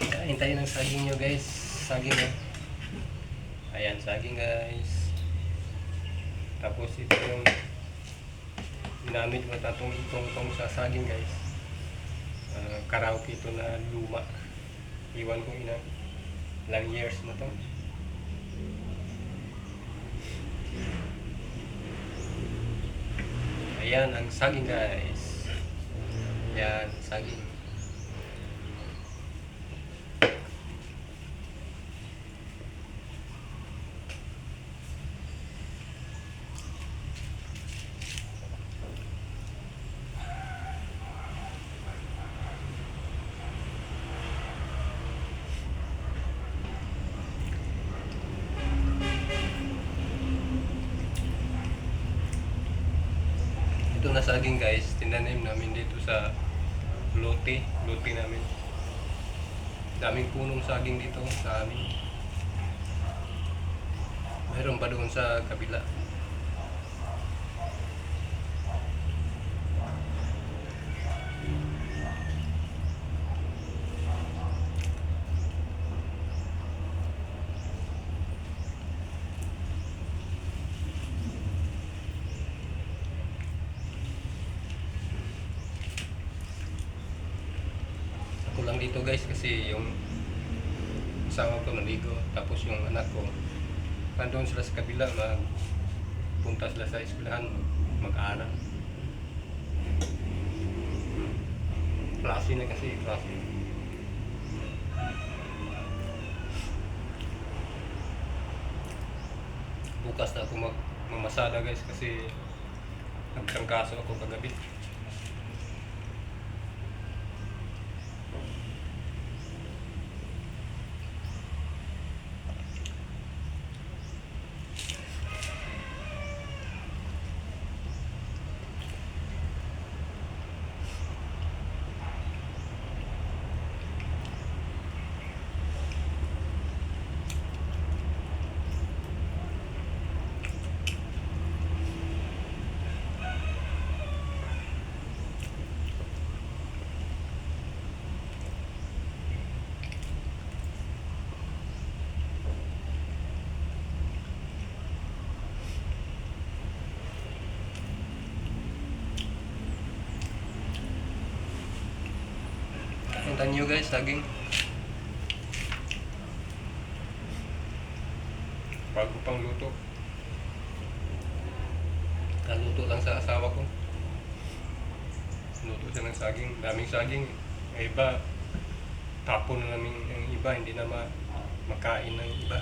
Hintayin ng saging nyo guys. Saging nyo. Ayan, saging guys. Tapos ito yung ginamit mo tatong tong sa saging guys. Karaoke ito na luma. Iwan ko ilang years na to. Ayan ang saging guys. Ayan, saging. Ito na saging guys, tinanim namin dito sa lote namin. Daming punong saging dito sa amin. Mayroon pa doon sa kabila. Ako lang dito guys kasi yung asawa ko naligo, tapos yung anak ko nandun sila sa kabila, punta sila sa eskwelahan mag-aaral. Klase na kasi, klase. Bukas na ako mamasada guys kasi nagtrangkaso ako kagabi. Punta nyo guys, saging. Bago pang luto. Naluto lang sa asawa ko. Luto siya ng saging. Daming saging. Ang iba, tapon na namin yung iba. Hindi na makain ng iba.